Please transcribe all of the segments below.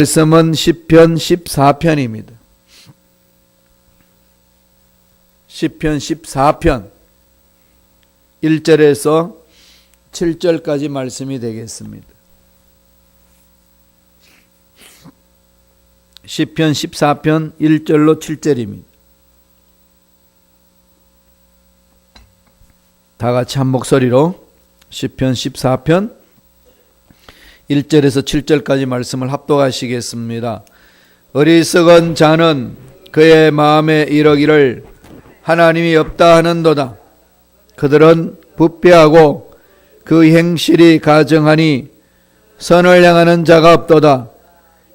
말씀은 시편 14편입니다. 시편 14편 1절에서 7절까지 말씀이 되겠습니다. 시편 14편 1절로 7절입니다. 다 같이 한 목소리로 시편 14편 1절에서 7절까지 말씀을 합독하시겠습니다. 어리석은 자는 그의 마음에 이르기를 하나님이 없다 하는도다. 그들은 부패하고 그 행실이 가증하니 선을 향하는 자가 없도다.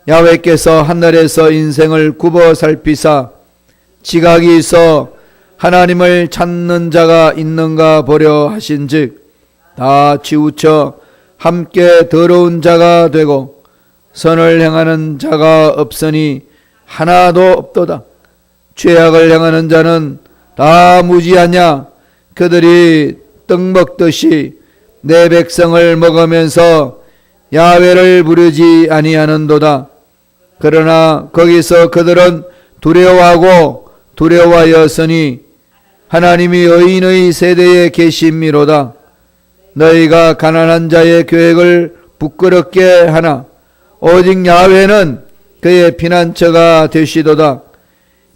야훼께서 하늘에서 인생을 굽어 살피사 지각이 있어 하나님을 찾는 자가 있는가 보려 하신즉 다 치우쳐 함께 더러운 자가 되고 선을 향하는 자가 없으니 하나도 없도다. 죄악을 향하는 자는 다 무지하냐. 그들이 떡 먹듯이 내 백성을 먹으면서 야훼를 부르지 아니하는도다. 그러나 거기서 그들은 두려워하고 두려워하였으니 하나님이 의인의 세대에 계심이로다. 너희가 가난한 자의 계획을 부끄럽게 하나 오직 야훼는 그의 피난처가 되시도다.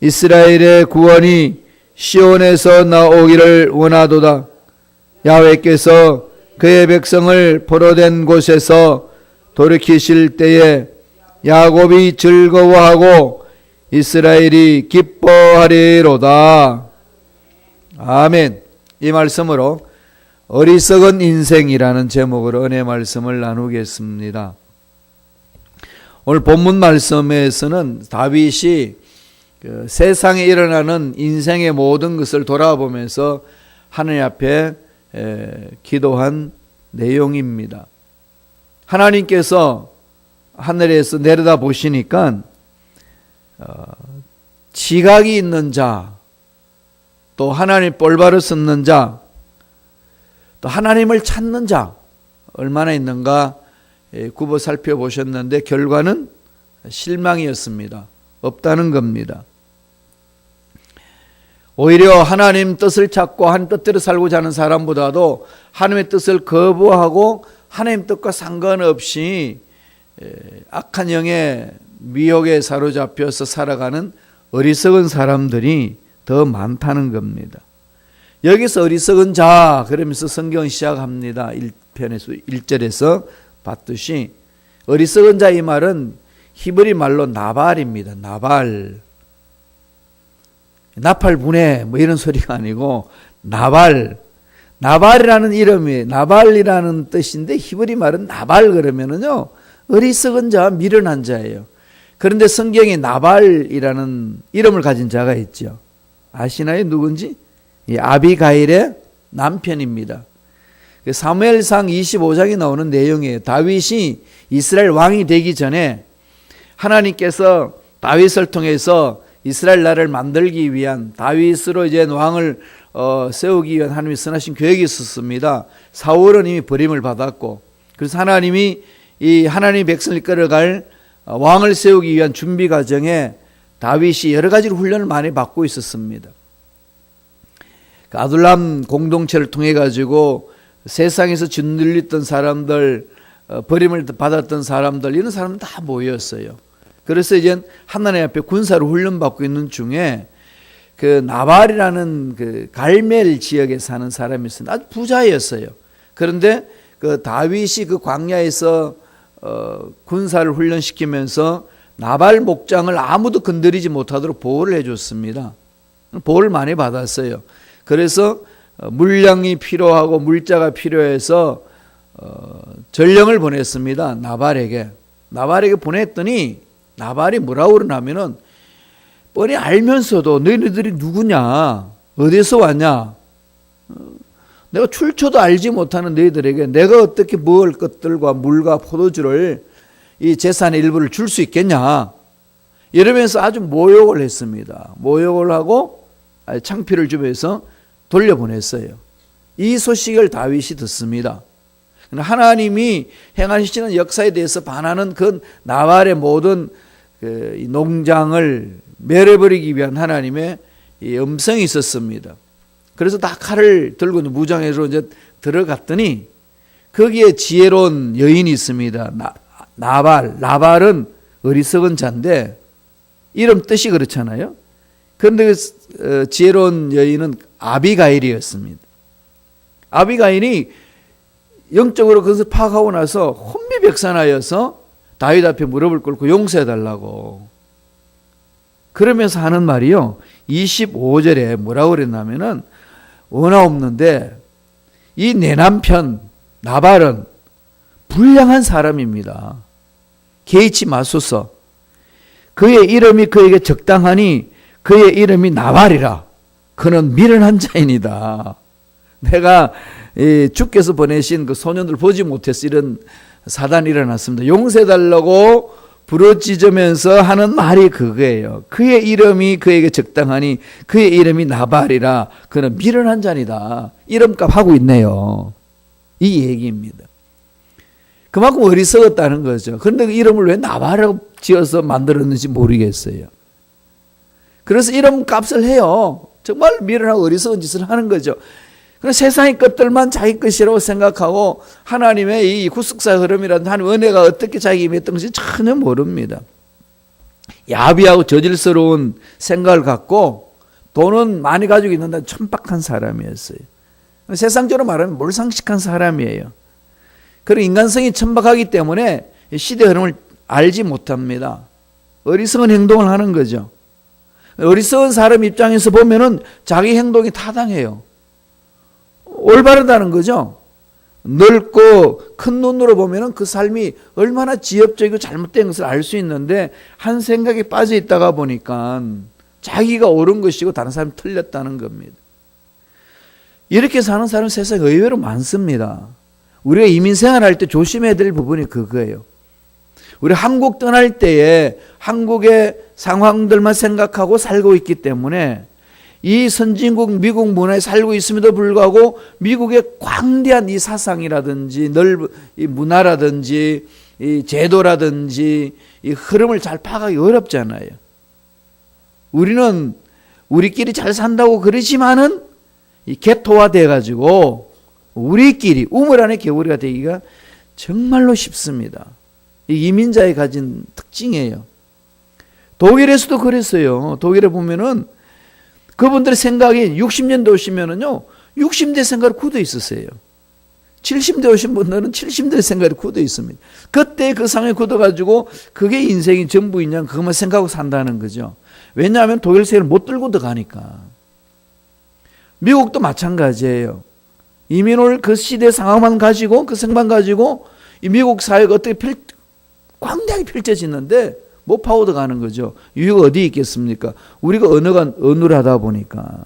이스라엘의 구원이 시온에서 나오기를 원하도다. 야훼께서 그의 백성을 포로된 곳에서 돌이키실 때에 야곱이 즐거워하고 이스라엘이 기뻐하리로다. 아멘. 이 말씀으로 어리석은 인생이라는 제목으로 은혜 말씀을 나누겠습니다. 오늘 본문 말씀에서는 다윗이 세상에 일어나는 인생의 모든 것을 돌아보면서 하나님 앞에 기도한 내용입니다. 하나님께서 하늘에서 내려다 보시니까 지각이 있는 자, 또 하나님 볼바로 섰는 자, 또 하나님을 찾는 자 얼마나 있는가 굽어 살펴보셨는데 결과는 실망이었습니다. 없다는 겁니다. 오히려 하나님 뜻을 찾고 한 뜻대로 살고자 하는 사람보다도 하나님의 뜻을 거부하고 하나님 뜻과 상관없이 악한 영의 미혹에 사로잡혀서 살아가는 어리석은 사람들이 더 많다는 겁니다. 여기서 어리석은 자 그러면서 성경 시작합니다. 1편에서 1절에서 봤듯이 어리석은 자 이 말은 히브리 말로 나발입니다. 나팔분해 뭐 이런 소리가 아니고 나발이라는 이름이 나발이라는 뜻인데 히브리 말은 나발 그러면은요 어리석은 자 미련한 자예요. 그런데 성경에 나발이라는 이름을 가진 자가 있죠. 아시나요? 누군지? 아비가일의 남편입니다. 사무엘상 25장에 나오는 내용이에요. 다윗이 이스라엘 왕이 되기 전에 하나님께서 다윗을 통해서 이스라엘 나라를 만들기 위한 다윗으로 이제 왕을 세우기 위한 하나님의 선하신 계획이 있었습니다. 사울은 이미 버림을 받았고 그래서 하나님이 이 하나님의 백성을 끌어갈 왕을 세우기 위한 준비 과정에 다윗이 여러 가지로 훈련을 많이 받고 있었습니다. 아둘람 공동체를 통해 가지고 세상에서 짓눌렸던 사람들, 버림을 받았던 사람들 이런 사람들 다 모였어요. 그래서 이제 하나님 앞에 군사로 훈련받고 있는 중에 그 나발이라는 그 갈멜 지역에 사는 사람이 있었는데 아주 부자였어요. 그런데 그 다윗이 그 광야에서 군사를 훈련시키면서 나발 목장을 아무도 건드리지 못하도록 보호를 해줬습니다. 보호를 많이 받았어요. 그래서 물량이 필요하고 물자가 필요해서 전령을 보냈습니다. 나발에게 보냈더니 나발이 뭐라고 그러냐면은 뻔히 알면서도 너희들이 누구냐 어디서 왔냐 내가 출처도 알지 못하는 너희들에게 내가 어떻게 먹을 것들과 물과 포도주를 이 재산의 일부를 줄 수 있겠냐 이러면서 아주 모욕을 했습니다. 모욕을 하고 창피를 주면서 돌려보냈어요. 이 소식을 다윗이 듣습니다. 하나님이 행하시는 역사에 대해서 반하는 그 나발의 모든 이 농장을 멸해버리기 위한 하나님의 이 음성이 있었습니다. 그래서 다 칼을 들고 무장해서 이제 들어갔더니 거기에 지혜로운 여인이 있습니다. 나발은 어리석은 자인데 이름 뜻이 그렇잖아요. 그런데 그 지혜로운 여인은 아비가일이었습니다. 아비가일이 영적으로 그것을 파악하고 나서 혼미백산하여서 다윗 앞에 무릎을 꿇고 용서해달라고 그러면서 하는 말이요, 25절에 뭐라고 그랬냐면은 원하 없는데 이 내 남편 나발은 불량한 사람입니다. 개의치 마소서. 그의 이름이 그에게 적당하니 그의 이름이 나발이라. 그는 미련한 자이니다. 내가 주께서 보내신 그 소년들 보지 못해서 이런 사단이 일어났습니다. 용서해달라고 부르짖으면서 하는 말이 그거예요. 그의 이름이 그에게 적당하니 그의 이름이 나발이라. 그는 미련한 자니다. 이름값 하고 있네요. 이 얘기입니다. 그만큼 어리석었다는 거죠. 그런데 그 이름을 왜 나발이라고 지어서 만들었는지 모르겠어요. 그래서 이름값을 해요. 정말 미련하고 어리석은 짓을 하는 거죠. 세상의 것들만 자기 것이라고 생각하고 하나님의 이 구속사 흐름이라는 하나님의 은혜가 어떻게 자기 임했던 것이 전혀 모릅니다. 야비하고 저질스러운 생각을 갖고 돈은 많이 가지고 있는데 천박한 사람이었어요. 세상적으로 말하면 몰상식한 사람이에요. 그리고 인간성이 천박하기 때문에 시대 흐름을 알지 못합니다. 어리석은 행동을 하는 거죠. 어리석은 사람 입장에서 보면은 자기 행동이 타당해요. 올바르다는 거죠. 넓고 큰 눈으로 보면은 그 삶이 얼마나 지엽적이고 잘못된 것을 알 수 있는데 한 생각에 빠져 있다가 보니까 자기가 옳은 것이고 다른 사람이 틀렸다는 겁니다. 이렇게 사는 사람은 세상에 의외로 많습니다. 우리가 이민 생활할 때 조심해야 될 부분이 그거예요. 우리 한국 떠날 때에 한국의 상황들만 생각하고 살고 있기 때문에 이 선진국 미국 문화에 살고 있음에도 불구하고 미국의 광대한 이 사상이라든지 넓은 이 문화라든지 이 제도라든지 이 흐름을 잘 파악하기 어렵잖아요. 우리는 우리끼리 잘 산다고 그러지만은 이 개토화돼 가지고 우리끼리 우물 안에 개구리가 되기가 정말로 쉽습니다. 이 이민자의 가진 특징이에요. 독일에서도 그랬어요. 독일에 보면은 그분들의 생각이 60년대 오시면은요, 60대 생각이 굳어 있었어요. 70대 오신 분들은 70대 생각이 굳어 있습니다. 그때 그 상황에 굳어가지고 그게 인생이 전부이냐 그것만 생각하고 산다는 거죠. 왜냐하면 독일 세계를 못 들고 들어가니까. 미국도 마찬가지예요. 이민 올 그 시대 상황만 가지고 그 생만 가지고 이 미국 사회가 어떻게 광대하게 펼쳐지는데 못 파고 들어가는 거죠. 유효가 어디 있겠습니까? 우리가 언어가 어눌하다 보니까.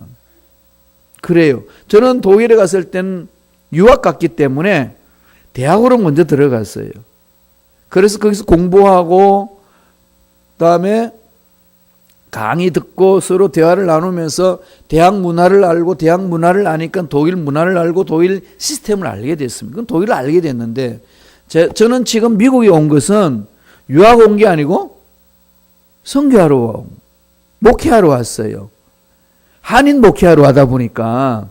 그래요. 저는 독일에 갔을 땐 유학 갔기 때문에 대학으로 먼저 들어갔어요. 그래서 거기서 공부하고 그다음에 강의 듣고 서로 대화를 나누면서 대학 문화를 알고 대학 문화를 아니까 독일 문화를 알고 독일 시스템을 알게 됐습니다. 그건 독일을 알게 됐는데 저는 지금 미국에 온 것은 유학 온 게 아니고 선교하러 목회하러 왔어요. 한인 목회하러 하다 보니까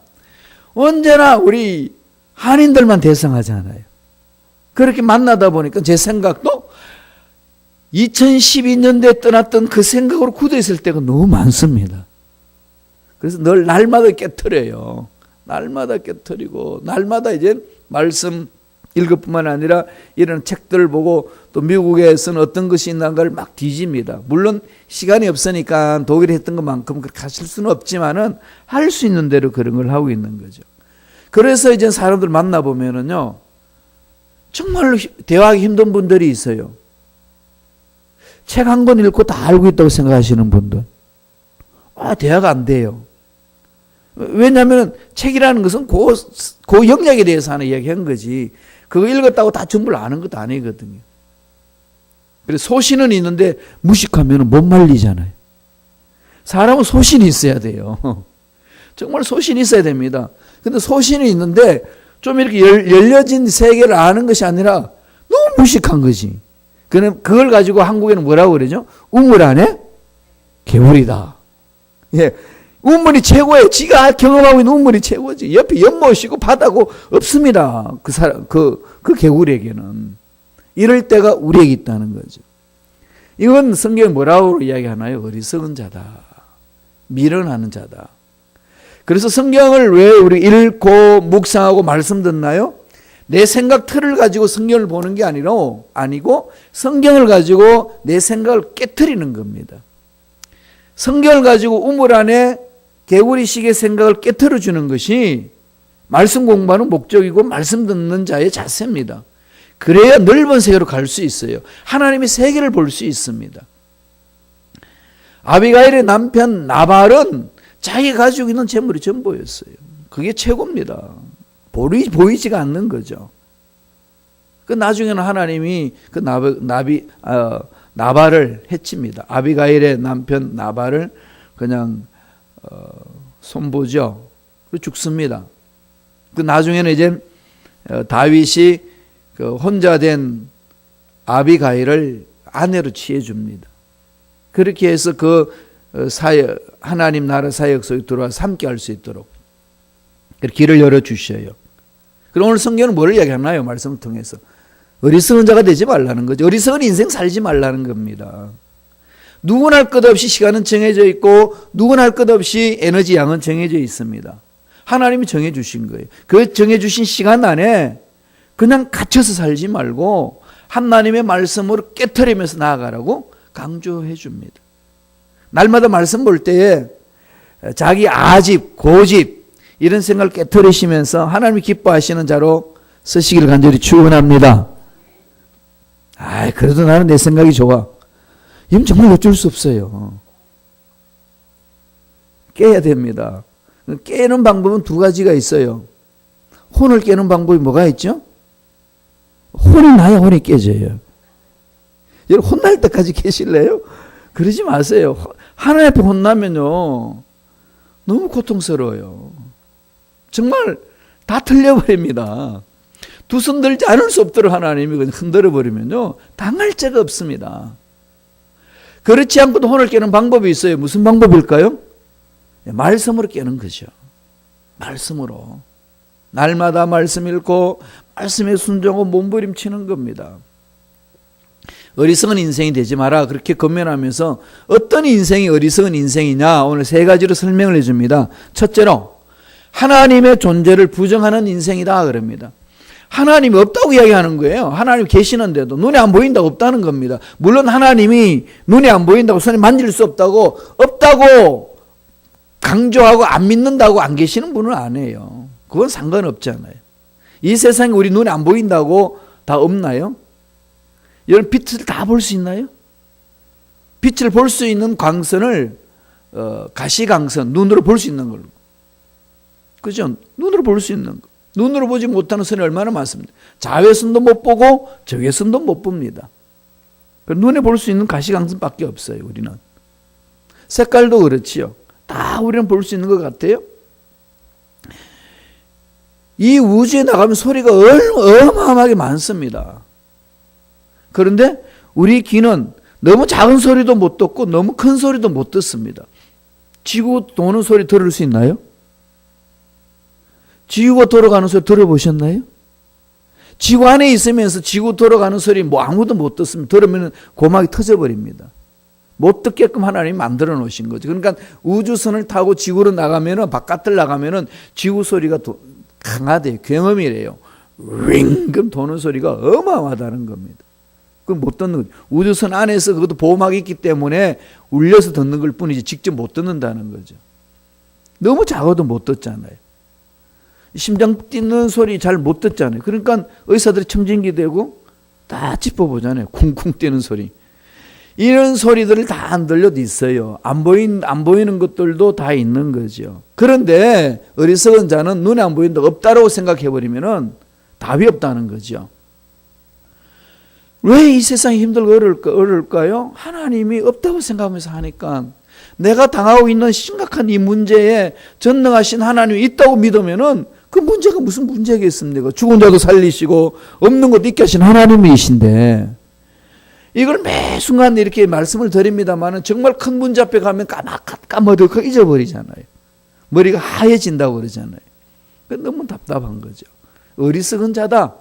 언제나 우리 한인들만 대성하잖아요. 그렇게 만나다 보니까 제 생각도 2012년대에 떠났던 그 생각으로 굳어 있을 때가 너무 많습니다. 그래서 늘 날마다 깨트려요. 날마다 깨트리고 날마다 이제 말씀 읽을 뿐만 아니라 이런 책들을 보고 또 미국에서는 어떤 것이 있는가를 막 뒤집니다. 물론 시간이 없으니까 독일에 했던 것만큼 그렇게 하실 수는 없지만은 할 수 있는 대로 그런 걸 하고 있는 거죠. 그래서 이제 사람들 만나보면은요, 정말로 대화하기 힘든 분들이 있어요. 책 한 권 읽고 다 알고 있다고 생각하시는 분들. 대화가 안 돼요. 왜냐하면 책이라는 것은 그 영역에 대해서 하는 이야기 한 거지. 그거 읽었다고 다 전부를 아는 것도 아니거든요. 그래서 소신은 있는데 무식하면 못 말리잖아요. 사람은 소신이 있어야 돼요. 정말 소신이 있어야 됩니다. 근데 소신이 있는데 좀 이렇게 열려진 세계를 아는 것이 아니라 너무 무식한 거지. 그걸 가지고 한국에는 뭐라고 그러죠? 우물 안에 개구리다. 예. 우물이 최고예요. 지가 경험하고 있는 우물이 최고지. 옆에 연못이고 바다고 없습니다. 그 개구리에게는. 이럴 때가 우리에게 있다는 거죠. 이건 성경이 뭐라고 이야기하나요? 어리석은 자다. 미련하는 자다. 그래서 성경을 왜 우리 읽고 묵상하고 말씀 듣나요? 내 생각 틀을 가지고 성경을 보는 게 아니고 성경을 가지고 내 생각을 깨트리는 겁니다. 성경을 가지고 우물 안에 개구리식의 생각을 깨트려 주는 것이 말씀 공부하는 목적이고 말씀 듣는 자의 자세입니다. 그래야 넓은 세계로 갈 수 있어요. 하나님의 세계를 볼 수 있습니다. 아비가일의 남편 나발은 자기가 가지고 있는 재물이 전부였어요. 그게 최고입니다. 보이지가 않는 거죠. 나중에는 하나님이 나발을 해칩니다. 아비가일의 남편 나발을 그냥 손보죠. 죽습니다. 나중에는 이제 다윗이 혼자 된 아비가일을 아내로 취해줍니다. 그렇게 해서 하나님 나라 사역 속에 들어와서 함께 할 수 있도록 길을 열어주셔요. 그럼 오늘 성경은 뭐를 이야기하나요? 말씀을 통해서. 어리석은 자가 되지 말라는 거죠. 어리석은 인생 살지 말라는 겁니다. 누구나 할 것 없이 시간은 정해져 있고 누구나 할 것 없이 에너지 양은 정해져 있습니다. 하나님이 정해주신 거예요. 그 정해주신 시간 안에 그냥 갇혀서 살지 말고 하나님의 말씀으로 깨트리면서 나아가라고 강조해 줍니다. 날마다 말씀 볼 때에 자기 아집, 고집 이런 생각을 깨트리시면서 하나님이 기뻐하시는 자로 쓰시기를 간절히 축원합니다. 그래도 나는 내 생각이 좋아. 이건 정말 어쩔 수 없어요. 깨야 됩니다. 깨는 방법은 두 가지가 있어요. 혼을 깨는 방법이 뭐가 있죠? 혼이 나야 혼이 깨져요. 여러분 혼날 때까지 계실래요? 그러지 마세요. 하나님 앞에 혼나면요 너무 고통스러워요. 정말 다 틀려버립니다. 두 손 들지 않을 수 없도록 하나님이 그냥 흔들어 버리면요 당할 자가 없습니다. 그렇지 않고도 혼을 깨는 방법이 있어요. 무슨 방법일까요? 말씀으로 깨는 거죠. 말씀으로. 날마다 말씀 읽고 말씀에 순종하고 몸부림치는 겁니다. 어리석은 인생이 되지 마라. 그렇게 권면하면서 어떤 인생이 어리석은 인생이냐 오늘 세 가지로 설명을 해줍니다. 첫째로 하나님의 존재를 부정하는 인생이다 그럽니다. 하나님이 없다고 이야기하는 거예요. 하나님 계시는데도 눈에 안 보인다고 없다는 겁니다. 물론 하나님이 눈에 안 보인다고 손에 만질 수 없다고 강조하고 안 믿는다고 안 계시는 분은 아니에요. 그건 상관없잖아요. 이 세상에 우리 눈에 안 보인다고 다 없나요? 여러분 빛을 다 볼 수 있나요? 빛을 볼 수 있는 광선을 가시광선 눈으로 볼 수 있는 걸로. 그죠? 눈으로 볼 수 있는 거. 눈으로 보지 못하는 선이 얼마나 많습니다. 자외선도 못 보고 적외선도 못 봅니다. 눈에 볼 수 있는 가시광선밖에 없어요. 우리는. 색깔도 그렇지요. 다 우리는 볼 수 있는 것 같아요. 이 우주에 나가면 소리가 어마어마하게 많습니다. 그런데 우리 귀는 너무 작은 소리도 못 듣고 너무 큰 소리도 못 듣습니다. 지구 도는 소리 들을 수 있나요? 지구가 돌아가는 소리 들어보셨나요? 지구 안에 있으면서 지구 돌아가는 소리 아무도 못 듣습니다. 들으면 고막이 터져버립니다. 못 듣게끔 하나님이 만들어 놓으신 거죠. 그러니까 우주선을 타고 지구로 나가면은 바깥을 나가면은 지구 소리가 강하대요. 경험이래요. 윙 그럼 도는 소리가 어마어마하다는 겁니다. 그건 못 듣는 거죠. 우주선 안에서 그것도 보호막이 있기 때문에 울려서 듣는 걸 뿐이지 직접 못 듣는다는 거죠. 너무 작아도 못 듣잖아요. 심장 뛰는 소리 잘 못 듣잖아요. 그러니까 의사들이 청진기 대고 다 짚어보잖아요. 쿵쿵 뛰는 소리. 이런 소리들을 다 안 들려도 있어요. 안 보이는 것들도 다 있는 거죠. 그런데 어리석은 자는 눈에 안 보인다고 없다라고 생각해버리면 답이 없다는 거죠. 왜 이 세상이 힘들고 어려울까요? 하나님이 없다고 생각하면서 하니까. 내가 당하고 있는 심각한 이 문제에 전능하신 하나님이 있다고 믿으면은 그 문제가 무슨 문제겠습니까? 죽은 자도 살리시고 없는 것 있게 하신 하나님이신데 이걸 매 순간 이렇게 말씀을 드립니다만 정말 큰 문제 앞에 가면 까마득 잊어버리잖아요. 머리가 하얘진다고 그러잖아요. 너무 답답한 거죠. 어리석은 자다.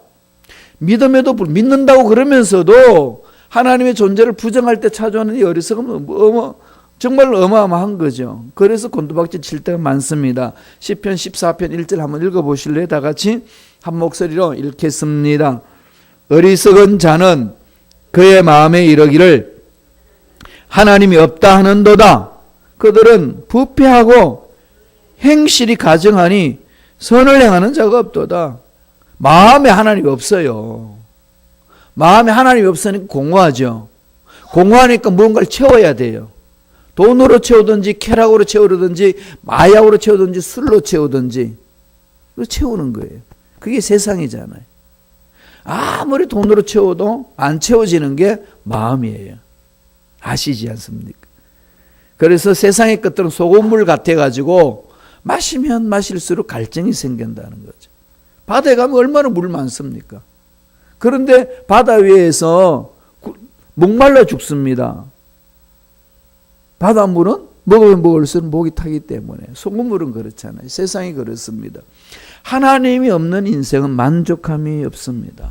믿음에도 믿는다고 그러면서도 하나님의 존재를 부정할 때 찾아오는 이 어리석음은 정말 어마어마한 거죠. 그래서 곤두박질 칠 때가 많습니다. 시편 14편 1절 한번 읽어보실래요? 다 같이 한 목소리로 읽겠습니다. 어리석은 자는 그의 마음에 이르기를 하나님이 없다 하는도다. 그들은 부패하고 행실이 가증하니 선을 행하는 자가 없도다. 마음에 하나님이 없어요. 마음에 하나님이 없으니까 공허하죠. 공허하니까 무언가를 채워야 돼요. 돈으로 채우든지 쾌락으로 채우든지 마약으로 채우든지 술로 채우든지 그걸 채우는 거예요. 그게 세상이잖아요. 아무리 돈으로 채워도 안 채워지는 게 마음이에요. 아시지 않습니까? 그래서 세상의 것들은 소금물 같아가지고 마시면 마실수록 갈증이 생긴다는 거죠. 바다에 가면 얼마나 물 많습니까? 그런데 바다 위에서 목말라 죽습니다. 바닷물은 먹으면 먹을수록 목이 타기 때문에. 소금물은 그렇잖아요. 세상이 그렇습니다. 하나님이 없는 인생은 만족함이 없습니다.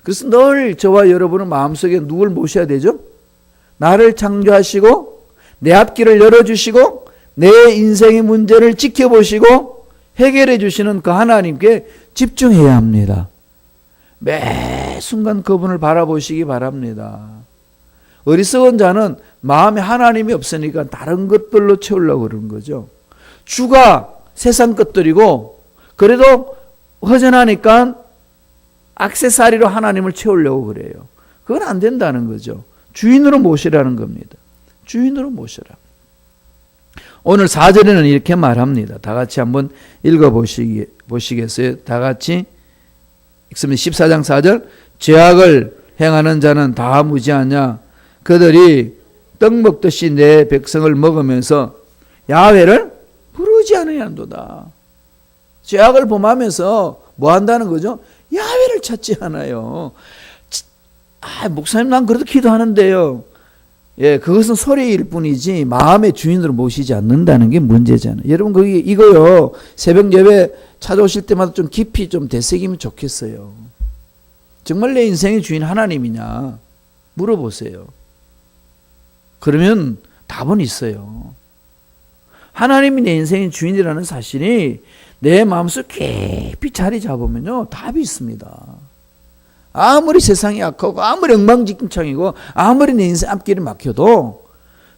그래서 늘 저와 여러분은 마음속에 누굴 모셔야 되죠? 나를 창조하시고 내 앞길을 열어주시고 내 인생의 문제를 지켜보시고 해결해 주시는 그 하나님께 집중해야 합니다. 매 순간 그분을 바라보시기 바랍니다. 어리석은 자는 마음에 하나님이 없으니까 다른 것들로 채우려고 그러는 거죠. 주가 세상 것들이고 그래도 허전하니까 액세서리로 하나님을 채우려고 그래요. 그건 안 된다는 거죠. 주인으로 모시라는 겁니다. 주인으로 모셔라. 오늘 4절에는 이렇게 말합니다. 다 같이 한번 읽어보시겠어요? 다 같이 읽습니다. 14장 4절 죄악을 행하는 자는 다 무지하냐. 그들이 떡 먹듯이 내 백성을 먹으면서 야훼를 부르지 않으려는도다. 죄악을 범하면서 뭐 한다는 거죠? 야훼를 찾지 않아요. 목사님 난 그래도 기도하는데요. 예, 그것은 소리일 뿐이지 마음의 주인으로 모시지 않는다는 게 문제잖아요. 여러분 거기 이거요. 새벽 예배 찾아오실 때마다 좀 깊이 좀 되새기면 좋겠어요. 정말 내 인생의 주인 하나님이냐 물어보세요. 그러면 답은 있어요. 하나님이 내 인생의 주인이라는 사실이 내 마음속 깊이 자리 잡으면요 답이 있습니다. 아무리 세상이 악하고 아무리 엉망진창이고 아무리 내 인생 앞길이 막혀도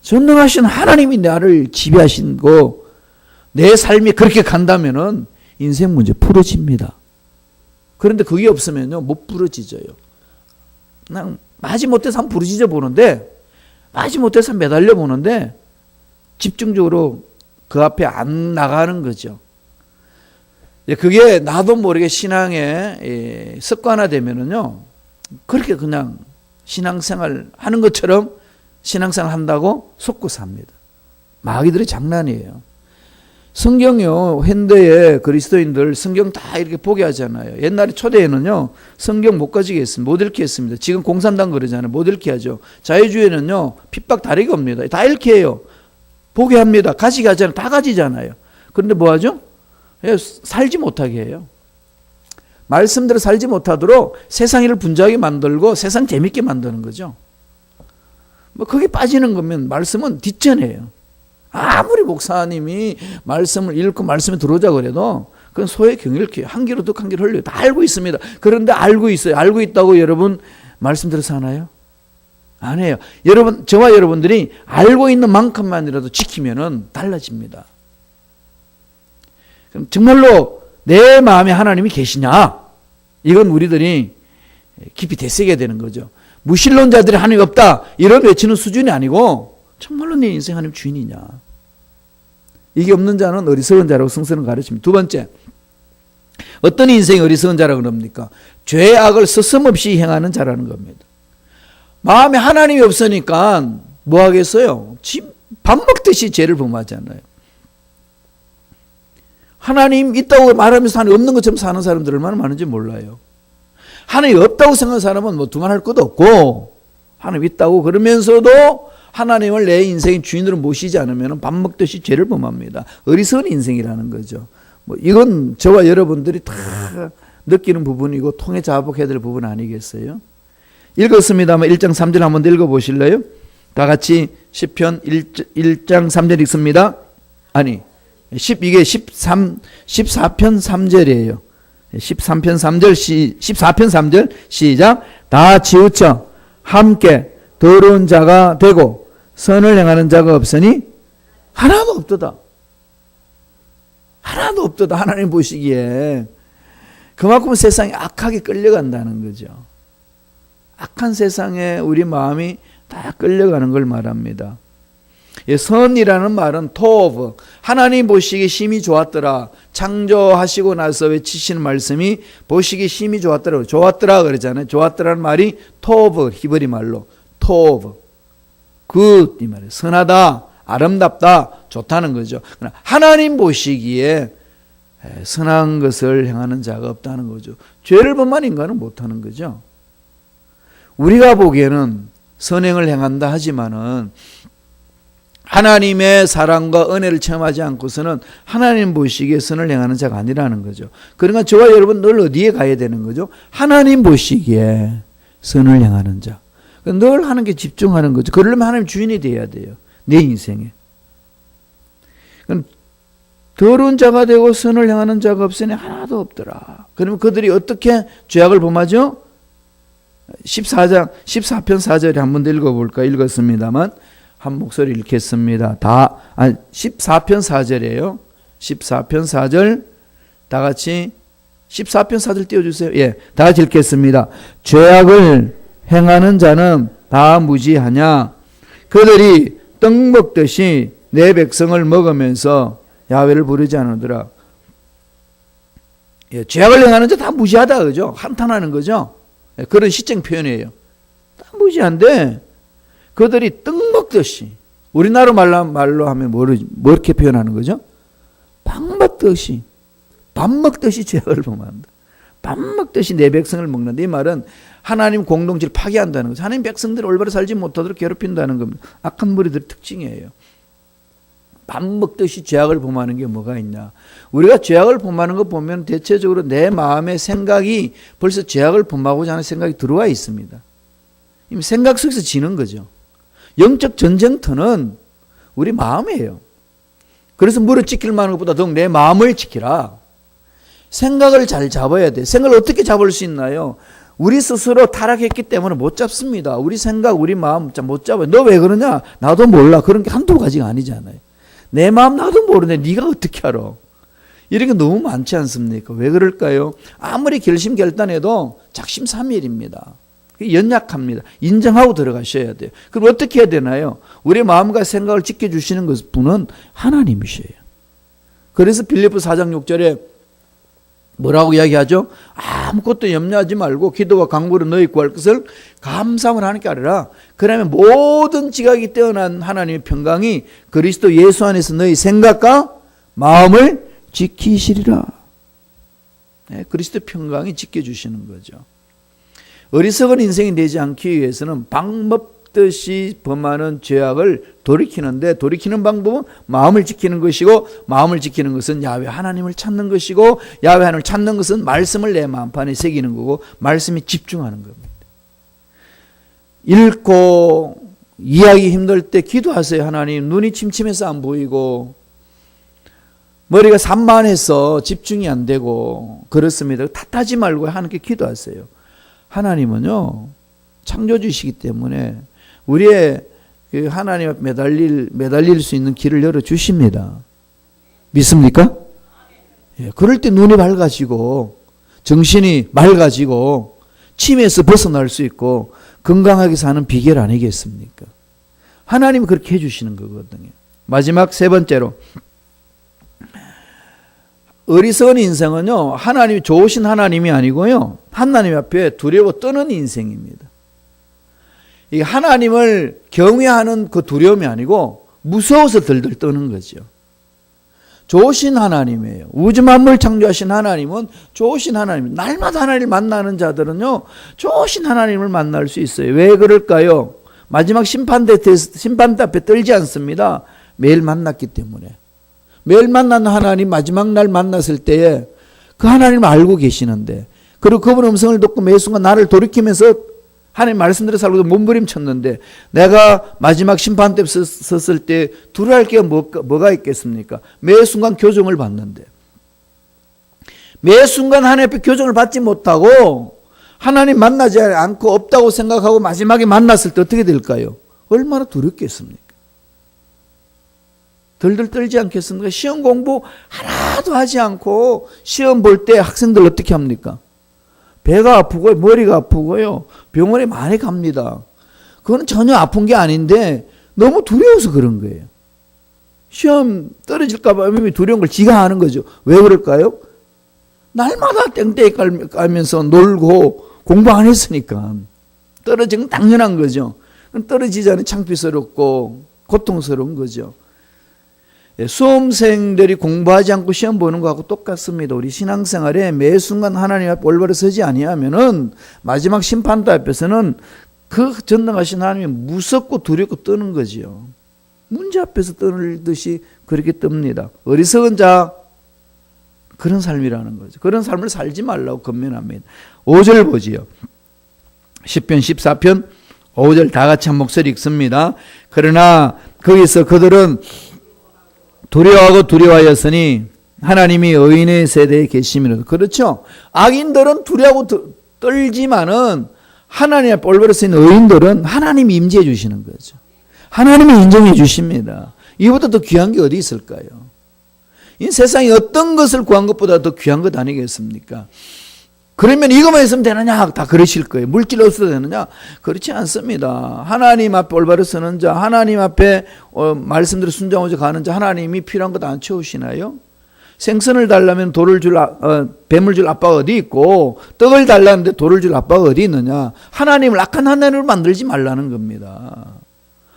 전능하신 하나님이 나를 지배하시고 내 삶이 그렇게 간다면은 인생 문제 풀어집니다. 그런데 그게 없으면요 못 부러지져요. 그냥 마지못해서 한번 부러지져 보는데 마지못해서 매달려 보는데 집중적으로 그 앞에 안 나가는 거죠. 그게 나도 모르게 신앙의 습관화되면은요, 그렇게 그냥 신앙생활 하는 것처럼 신앙생활 한다고 속고 삽니다. 마귀들이 장난이에요. 성경요, 현대의 그리스도인들 성경 다 이렇게 보게 하잖아요. 옛날에 초대에는요, 성경 못 가지게 했습니다. 못 읽게 했습니다. 지금 공산당 그러잖아요. 못 읽게 하죠. 자유주의는요, 핍박 다르게 옵니다. 다 읽게 해요. 보게 합니다. 가지게 하잖아요. 다 가지잖아요. 그런데 뭐 하죠? 살지 못하게 해요. 말씀대로 살지 못하도록 세상 일을 분주하게 만들고 세상 재밌게 만드는 거죠. 뭐 거기 빠지는 거면 말씀은 뒷전이에요. 아무리 목사님이 말씀을 읽고 말씀에 들어오자 그래도 그건 소의 경일기예요. 한 귀로 듣고 한 귀로 흘려요. 다 알고 있습니다. 그런데 알고 있어요. 알고 있다고 여러분 말씀대로 사나요? 안 해요. 여러분, 저와 여러분들이 알고 있는 만큼만이라도 지키면은 달라집니다. 그럼 정말로 내 마음에 하나님이 계시냐? 이건 우리들이 깊이 되새겨야 되는 거죠. 무신론자들이 하나님이 없다 이런 외치는 수준이 아니고 정말로 내 인생 하나님 주인이냐? 이게 없는 자는 어리석은 자라고 성서는 가르칩니다. 두 번째, 어떤 인생이 어리석은 자라고 그럽니까? 죄악을 서슴없이 행하는 자라는 겁니다. 마음에 하나님이 없으니까 뭐 하겠어요? 밥 먹듯이 죄를 범하잖아요. 하나님 있다고 말하면서 하나님 없는 것처럼 사는 사람들 얼마나 많은지 몰라요. 하나님 없다고 생각하는 사람은 뭐 두말할 것도 없고, 하나님 있다고 그러면서도 하나님을 내 인생의 주인으로 모시지 않으면 밥 먹듯이 죄를 범합니다. 어리석은 인생이라는 거죠. 뭐 이건 저와 여러분들이 다 느끼는 부분이고 통해 자복해야 될 부분 아니겠어요? 읽었습니다만 1장 3절 한번 더 읽어보실래요? 다 같이 시편 1장 3절 읽습니다. 아니 이게 14편 3절이에요. 13편 3절 14편 3절 시작. 다 치우쳐 함께 더러운 자가 되고 선을 행하는 자가 없으니 하나도 없도다. 하나도 없도다. 하나님 보시기에 그만큼 세상이 악하게 끌려간다는 거죠. 악한 세상에 우리 마음이 다 끌려가는 걸 말합니다. 선이라는 말은 토브, 하나님 보시기 심히 좋았더라. 창조하시고 나서 외치시는 말씀이 보시기 심히 좋았더라. 좋았더라 그러잖아요. 좋았더라는 말이 토브, 히브리 말로 토브, 굿 이 말이에요. 선하다, 아름답다, 좋다는 거죠. 하나님 보시기에 선한 것을 행하는 자가 없다는 거죠. 죄를 범한 인간은 못하는 거죠. 우리가 보기에는 선행을 행한다 하지만은 하나님의 사랑과 은혜를 체험하지 않고서는 하나님 보시기에 선을 행하는 자가 아니라는 거죠. 그러니까 저와 여러분 늘 어디에 가야 되는 거죠? 하나님 보시기에 선을 행하는 자. 늘 하는 게 집중하는 거죠. 그러려면 하나님 주인이 돼야 돼요. 내 인생에. 더러운 자가 되고 선을 행하는 자가 없으니 하나도 없더라. 그러면 그들이 어떻게 죄악을 범하죠? 14편 4절에 한 번 더 읽어볼까? 읽었습니다만 한 목소리 읽겠습니다. 14편 4절이에요. 14편 4절 다 같이 14편 4절 띄워주세요. 예, 다 같이 읽겠습니다. 죄악을 행하는 자는 다 무지하냐? 그들이 떡 먹듯이 내 백성을 먹으면서 야훼를 부르지 않으더라. 예, 죄악을 행하는 자 다 무지하다 그죠? 한탄하는 거죠. 예, 그런 시적 표현이에요. 다 무지한데 그들이 떡 먹듯이, 우리나라 말로 하면 뭐렇게 표현하는 거죠? 밥 먹듯이 죄악을 범한다. 밥 먹듯이 내 백성을 먹는다. 이 말은 하나님 공동체를 파괴한다는 거죠. 하나님 백성들을 올바로 살지 못하도록 괴롭힌다는 겁니다. 악한 무리들의 특징이에요. 밥 먹듯이 죄악을 범하는 게 뭐가 있냐. 우리가 죄악을 범하는 거 보면 대체적으로 내 마음의 생각이 벌써 죄악을 범하고자 하는 생각이 들어와 있습니다. 이미 생각 속에서 지는 거죠. 영적 전쟁터는 우리 마음이에요. 그래서 물을 지킬 만한 것보다 더욱 내 마음을 지키라. 생각을 잘 잡아야 돼. 생각을 어떻게 잡을 수 있나요? 우리 스스로 타락했기 때문에 못 잡습니다. 우리 생각, 우리 마음 못 잡아요. 너 왜 그러냐? 나도 몰라. 그런 게 한두 가지가 아니잖아요. 내 마음 나도 모르네. 네가 어떻게 알아? 이런 게 너무 많지 않습니까? 왜 그럴까요? 아무리 결심결단해도 작심삼일입니다. 연약합니다. 인정하고 들어가셔야 돼요. 그럼 어떻게 해야 되나요? 우리 마음과 생각을 지켜주시는 분은 하나님이셔요. 그래서 빌립보 4장 6절에 뭐라고 이야기하죠? 아무것도 염려하지 말고 기도와 간구로 너희 구할 것을 감사함을 하나님께 아뢰라. 그러면 모든 지각이 뛰어난 하나님의 평강이 그리스도 예수 안에서 너희 생각과 마음을 지키시리라. 네, 그리스도 평강이 지켜주시는 거죠. 어리석은 인생이 되지 않기 위해서는 방법듯이 범하는 죄악을 돌이키는데, 돌이키는 방법은 마음을 지키는 것이고, 마음을 지키는 것은 야훼 하나님을 찾는 것이고, 야훼 하나님을 찾는 것은 말씀을 내 마음판에 새기는 거고, 말씀에 집중하는 겁니다. 읽고 이해하기 힘들 때 기도하세요. 하나님, 눈이 침침해서 안 보이고 머리가 산만해서 집중이 안 되고 그렇습니다. 탓하지 말고 하나님께 기도하세요. 하나님은요, 창조주시기 때문에 우리의 그 하나님 앞에 매달릴 수 있는 길을 열어주십니다. 믿습니까? 예, 그럴 때 눈이 밝아지고 정신이 맑아지고 치매에서 벗어날 수 있고 건강하게 사는 비결 아니겠습니까? 하나님이 그렇게 해주시는 거거든요. 마지막 세 번째로, 어리석은 인생은요, 하나님이 좋으신 하나님이 아니고요, 하나님 앞에 두려워 떠는 인생입니다. 이 하나님을 경외하는 그 두려움이 아니고 무서워서 들들 떠는 거죠. 좋으신 하나님이에요. 우주 만물 창조하신 하나님은 좋으신 하나님. 날마다 하나님을 만나는 자들은요, 좋으신 하나님을 만날 수 있어요. 왜 그럴까요? 마지막 심판대 앞에 떨지 않습니다. 매일 만났기 때문에. 매일 만나는 하나님 마지막 날 만났을 때에 그 하나님을 알고 계시는데, 그리고 그분 음성을 듣고 매 순간 나를 돌이키면서 하나님 말씀대로 살고도 몸부림쳤는데, 내가 마지막 심판대 섰을 때 두려워할 게 뭐가 있겠습니까? 매 순간 교정을 받는데, 매 순간 하나님 앞에 교정을 받지 못하고 하나님 만나지 않고 없다고 생각하고 마지막에 만났을 때 어떻게 될까요? 얼마나 두렵겠습니까? 덜덜 떨지 않겠습니까? 시험 공부 하나도 하지 않고 시험 볼 때 학생들 어떻게 합니까? 배가 아프고요, 머리가 아프고요, 병원에 많이 갑니다. 그건 전혀 아픈 게 아닌데 너무 두려워서 그런 거예요. 시험 떨어질까 봐 두려운 걸 지가 하는 거죠. 왜 그럴까요? 날마다 땡땡이 깔면서 놀고 공부 안 했으니까. 떨어지는 건 당연한 거죠. 떨어지자니 창피스럽고 고통스러운 거죠. 수험생들이 공부하지 않고 시험 보는 거하고 똑같습니다. 우리 신앙생활에 매 순간 하나님 앞에 올바로 서지 아니하면은 마지막 심판대 앞에서는 그 전능하신 하나님이 무섭고 두렵고 떠는 거지요. 문제 앞에서 떠들듯이 그렇게 뜹니다. 어리석은 자, 그런 삶이라는 거죠. 그런 삶을 살지 말라고 권면합니다. 5절 보지요. 10편 14편 5절 다 같이 한 목소리 읽습니다. 그러나 거기서 그들은 두려워하고 두려워하였으니 하나님이 의인의 세대에 계심이로다. 그렇죠. 악인들은 두려워하고 떨지만은 하나님 앞에 올바로 서 있는 의인들은 하나님이 임재해 주시는 거죠. 하나님이 인정해 주십니다. 이보다 더 귀한 게 어디 있을까요? 이 세상에 어떤 것을 구한 것보다 더 귀한 것 아니겠습니까? 그러면 이것만 있으면 되느냐? 다 그러실 거예요. 물질 없어도 되느냐? 그렇지 않습니다. 하나님 앞에 올바로 서는 자, 하나님 앞에 말씀대로 순종하고 가는 자, 하나님이 필요한 것 안 채우시나요? 생선을 달라면 뱀을 줄 아빠가 어디 있고, 떡을 달라는데 돌을 줄 아빠가 어디 있느냐? 하나님을 악한 하나님을 만들지 말라는 겁니다.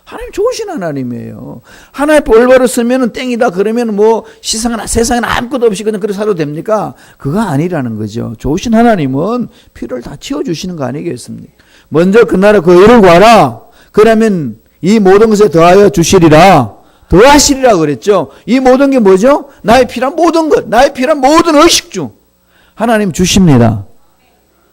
하나님 좋으신 하나님이에요. 하나님 앞에 올바로 서면은 땡이다 그러면 뭐 세상에 아무것도 없이 그냥 그렇게 살아도 됩니까? 그거 아니라는 거죠. 좋으신 하나님은 필요를 다 채워주시는 거 아니겠습니까? 먼저 그 나라 그 의를 구하라. 그러면 이 모든 것에 더하여 주시리라. 더하시리라 그랬죠. 이 모든 게 뭐죠? 나의 필요한 모든 것, 나의 필요한 모든 의식주 하나님 주십니다.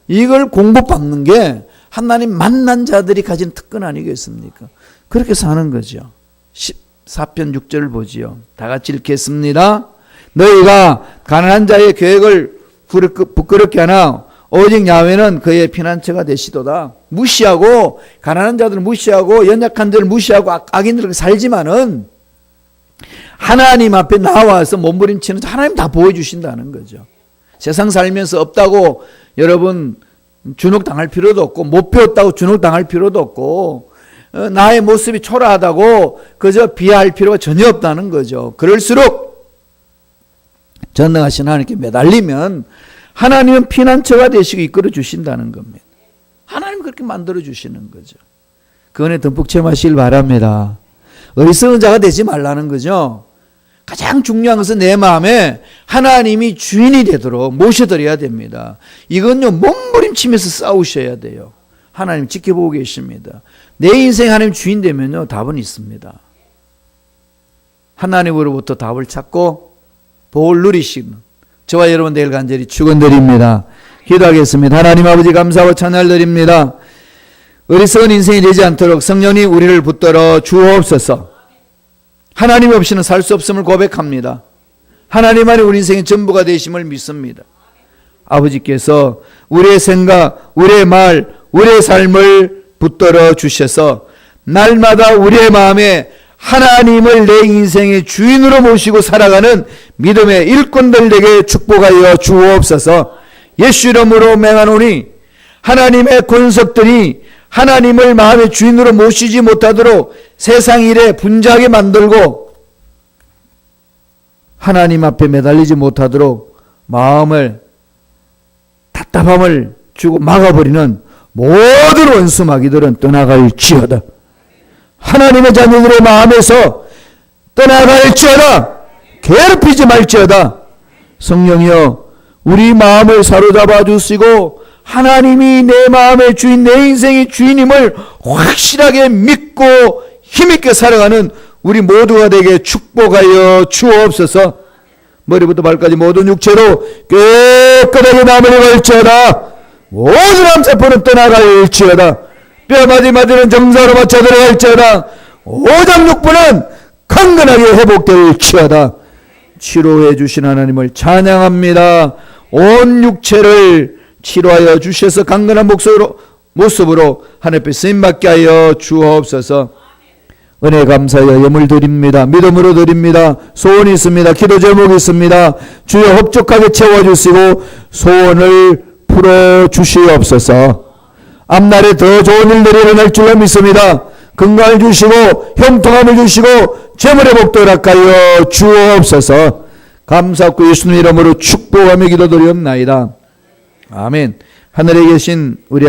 이걸 공급받는 게 하나님 만난 자들이 가진 특권 아니겠습니까? 그렇게 사는 거죠. 14편 6절을 보지요. 다 같이 읽겠습니다. 너희가 가난한 자의 계획을 부끄럽게 하나 오직 야훼는 그의 피난처가 되시도다. 무시하고 가난한 자들을 무시하고 연약한 자를 무시하고 악인들을 살지만은 하나님 앞에 나와서 몸부림치는 하나님 다 보여주신다는 거죠. 세상 살면서 없다고 여러분 주눅당할 필요도 없고 못 배웠다고 주눅당할 필요도 없고 나의 모습이 초라하다고 그저 비하할 필요가 전혀 없다는 거죠. 그럴수록 전능하신 하나님께 매달리면 하나님은 피난처가 되시고 이끌어 주신다는 겁니다. 하나님 그렇게 만들어 주시는 거죠. 그 은혜 듬뿍 체험하시길 바랍니다. 어리석은 자가 되지 말라는 거죠. 가장 중요한 것은 내 마음에 하나님이 주인이 되도록 모셔드려야 됩니다. 이건요 몸부림치면서 싸우셔야 돼요. 하나님 지켜보고 계십니다. 내 인생 하나님 주인 되면요 답은 있습니다. 하나님으로부터 답을 찾고 복을 누리시는 저와 여러분 내일 간절히 축원드립니다. 기도하겠습니다. 하나님 아버지 감사하고 찬양을 드립니다. 어리석은 인생이 되지 않도록 성령이 우리를 붙들어 주옵소서. 하나님 없이는 살 수 없음을 고백합니다. 하나님만이 우리 인생의 전부가 되심을 믿습니다. 아버지께서 우리의 생각, 우리의 말, 우리의 삶을 붙들어 주셔서 날마다 우리의 마음에 하나님을 내 인생의 주인으로 모시고 살아가는 믿음의 일꾼들 되게 축복하여 주옵소서. 예수 이름으로 맹하노니 하나님의 권석들이 하나님을 마음의 주인으로 모시지 못하도록 세상 일에 분주하게 만들고 하나님 앞에 매달리지 못하도록 마음을 답답함을 주고 막아버리는 모든 원수 마귀들은 떠나갈지어다. 하나님의 자녀들의 마음에서 떠나갈지어다. 괴롭히지 말지어다. 성령이여 우리 마음을 사로잡아 주시고 하나님이 내 마음의 주인, 내 인생의 주인임을 확실하게 믿고 힘있게 살아가는 우리 모두가 되게 축복하여 주옵소서. 머리부터 발까지 모든 육체로 깨끗하게 마무리 갈지어다. 모든 암세포는 떠나갈지어다. 뼈마디마디는 정사로 맞춰 들어갈지어다. 오장육부는 강건하게 회복될지어다. 치료해 주신 하나님을 찬양합니다. 온 육체를 치료하여 주셔서 강건한 모습으로 하늘 앞에 쓰임받게 하여 주옵소서. 은혜 감사하여 예물 드립니다. 믿음으로 드립니다. 소원이 있습니다. 기도 제목이 있습니다. 주여 흡족하게 채워주시고 소원을 풀어주시옵소서. 앞날에 더 좋은 일들이 일어날 줄로 믿습니다. 건강을 주시고 형통함을 주시고 재물의 복도 락하여 주옵소서. 감사하고 예수님 이름으로 축복하며 기도드리옵나이다. 아멘. 하늘에 계신 우리